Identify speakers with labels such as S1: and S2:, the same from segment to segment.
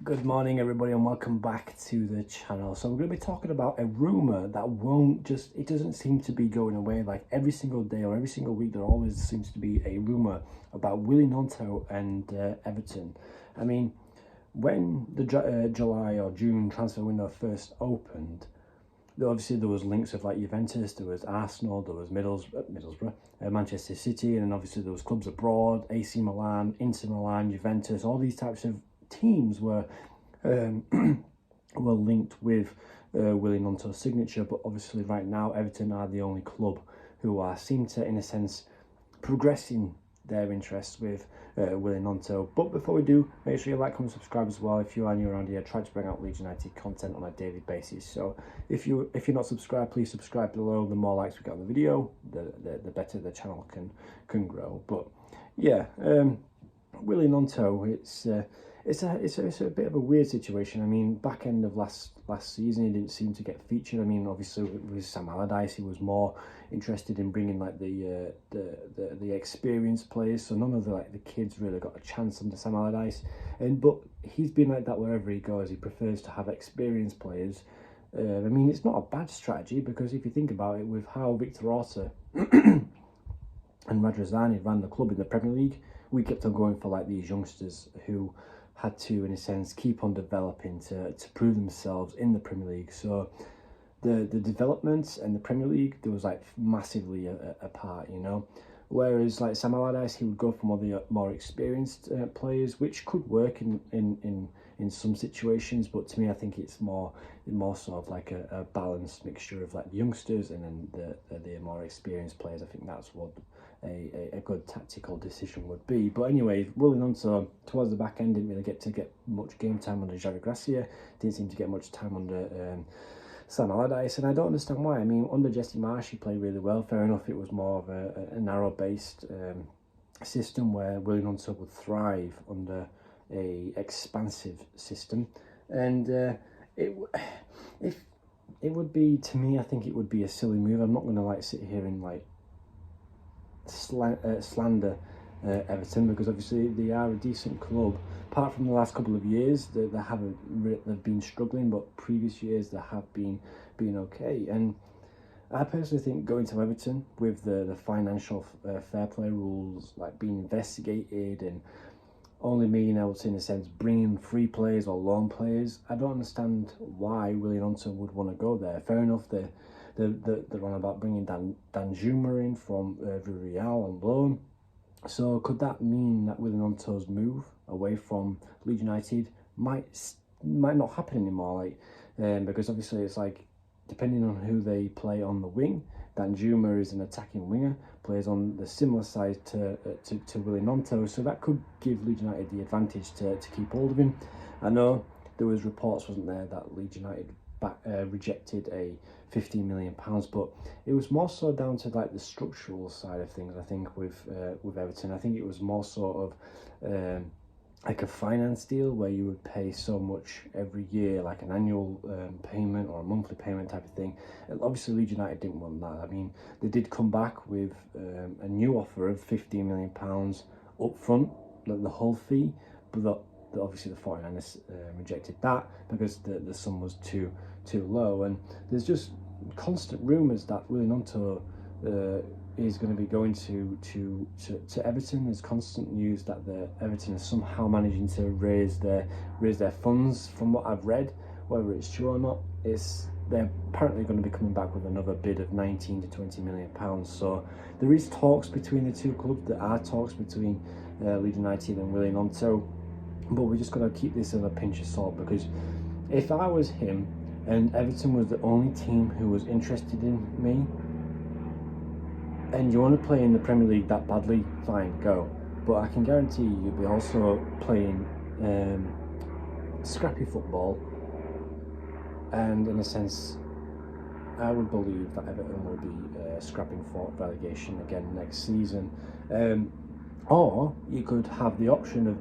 S1: Good morning everybody and welcome back to the channel. So we're going to be talking about a rumour that it doesn't seem to be going away. Like every single day or every single week there always seems to be a rumour about Willy gnonto and Everton. I mean, when the July or June transfer window first opened, obviously there was links of like Juventus, there was Arsenal, there was Middlesbrough, Manchester City, and then obviously there was clubs abroad, AC Milan, Inter Milan, Juventus, all these types of teams were were linked with Willy gnonto's signature. But obviously right now Everton are the only club who seem to, in a sense, progressing their interests with Willy gnonto. But before we do, make sure you like, comment, subscribe as well. If you are new around here, I try to bring out Leeds United content on a daily basis. So if you're not subscribed, please subscribe below. The more likes we get on the video, the better the channel can grow. But yeah, Willy gnonto, it's a bit of a weird situation. I mean, back end of last season, he didn't seem to get featured. I mean, obviously with Sam Allardyce, he was more interested in bringing like the experienced players. So none of the kids really got a chance under Sam Allardyce. But he's been like that wherever he goes. He prefers to have experienced players. I mean, it's not a bad strategy, because if you think about it, with how Victor Orta and Radrizzani ran the club in the Premier League, we kept on going for like these youngsters who had to, in a sense, keep on developing to prove themselves in the Premier League. So the developments and the Premier League, there was like massively apart, you know. Whereas like Sam Allardyce, he would go for more experienced players, which could work in some situations. But to me, I think it's more sort of like a balanced mixture of like the youngsters and then the more experienced players. I think that's what a good tactical decision would be. But anyway, Willy gnonto towards the back end didn't really get much game time under Javi Gracia, didn't seem to get much time under Sam Allardyce, and I don't understand why. I mean, under Jesse Marsh he played really well. Fair enough, it was more of a narrow based system, where Willy gnonto would thrive under a expansive system. And it would be, to me, I think it would be a silly move. I'm not going to like sit here and like slander Everton, because obviously they are a decent club. Apart from the last couple of years, they've been struggling, but previous years they have been okay. And I personally think going to Everton with the financial fair play rules like being investigated and only being able to, in a sense, bring in free players or loan players, I don't understand why Willy gnonto would want to go there. Fair enough, they're on about bringing Danjuma in from Villarreal on loan. So could that mean that Willy gnonto's move away from Leeds United might not happen anymore? Like, because obviously it's like, depending on who they play on the wing, Danjuma is an attacking winger, plays on the similar side to Willy gnonto, so that could give Leeds United the advantage to keep hold of him. I know there was reports, wasn't there, that Leeds United rejected a £15 million, but it was more so down to like the structural side of things. I think with Everton, I think it was more sort of like a finance deal where you would pay so much every year, like an annual payment or a monthly payment type of thing. And obviously Leeds United didn't want that. I mean, they did come back with a new offer of £15 million up front, the whole fee, but obviously the 49ers rejected that because the sum was too low. And there's just constant rumours that Willy gnonto is going to be going to Everton. There's constant news that Everton is somehow managing to raise their funds. From what I've read, whether it's true or not, they're apparently going to be coming back with another bid of 19 to 20 million pounds. So there is talks between the two clubs. There are talks between Leeds United and Willy gnonto, but we're just going to keep this in a pinch of salt, because if I was him and Everton was the only team who was interested in me, and you want to play in the Premier League that badly, fine, go. But I can guarantee you'll be also playing scrappy football, and in a sense, I would believe that Everton will be scrapping for relegation again next season. Or you could have the option of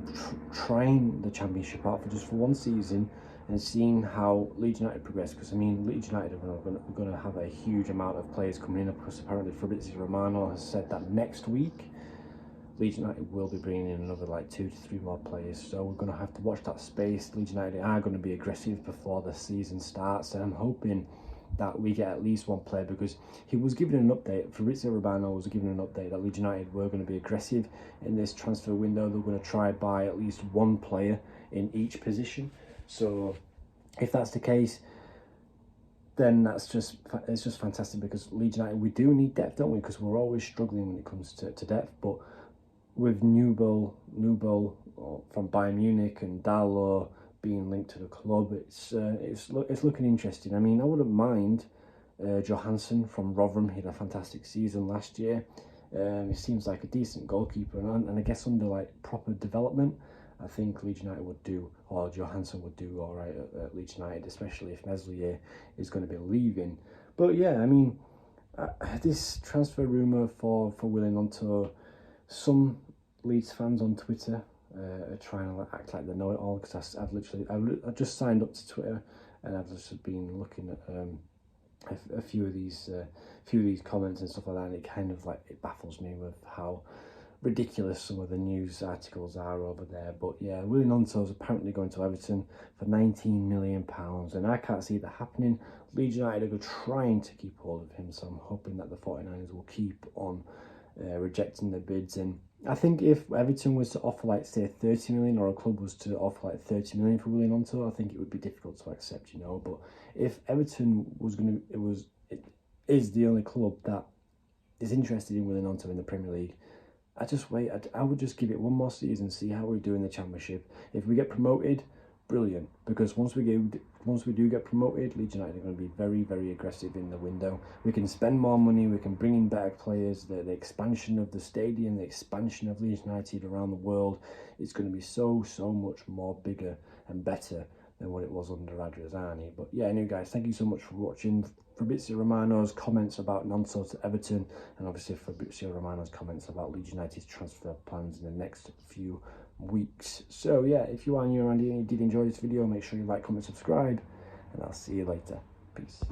S1: trying the Championship out for one season and seeing how Leeds United progress. Because I mean, Leeds United are going to have a huge amount of players coming in, because apparently Fabrizio Romano has said that next week Leeds United will be bringing in another like 2 to 3 more players, so we're going to have to watch that space. Leeds United are going to be aggressive before the season starts, and I'm hoping that we get at least one player, because he was given an update. Fabrizio Romano was given an update that Leeds United were going to be aggressive in this transfer window. They're going to try buy at least one player in each position. So if that's the case, then it's just fantastic, because Leeds United, we do need depth, don't we? Because we're always struggling when it comes to depth. But with Nubel from Bayern Munich and Dalot being linked to the club, it's looking interesting. I mean, I wouldn't mind Johansson from Rotherham. He had a fantastic season last year. He seems like a decent goalkeeper, and I guess under like proper development, I think Leeds United would do, or Johansson would do all right at Leeds United, especially if Meslier is going to be leaving. But yeah, I mean, this transfer rumour for Willy gnonto, some Leeds fans on Twitter are trying to act like they know it all, because I've just signed up to Twitter, and I've just been looking at a few of these comments and stuff like that, and it kind of like, it baffles me with how ridiculous some of the news articles are over there. But yeah, Willy gnonto is apparently going to Everton for £19 million, and I can't see that happening. Leeds United are trying to keep hold of him, so I'm hoping that the 49ers will keep on rejecting the bids. And I think if Everton was to offer like say 30 million, or a club was to offer like 30 million for Willy gnonto, I think it would be difficult to accept, you know. But if Everton it is the only club that is interested in Willy gnonto in the Premier League, I would just give it one more season, see how we do in the Championship. If we get promoted, brilliant, because once we do get promoted, Leeds United are going to be very, very aggressive in the window. We can spend more money, we can bring in better players. The expansion of the stadium, the expansion of Leeds United around the world is going to be so much more bigger and better than what it was under Adriazani. But yeah, anyway guys, thank you so much for watching. Fabrizio Romano's comments about gnonto to Everton, and obviously Fabrizio Romano's comments about Leeds United's transfer plans in the next few weeks. So yeah, if you are new around here and you did enjoy this video, make sure you like, comment, subscribe, and I'll see you later. Peace.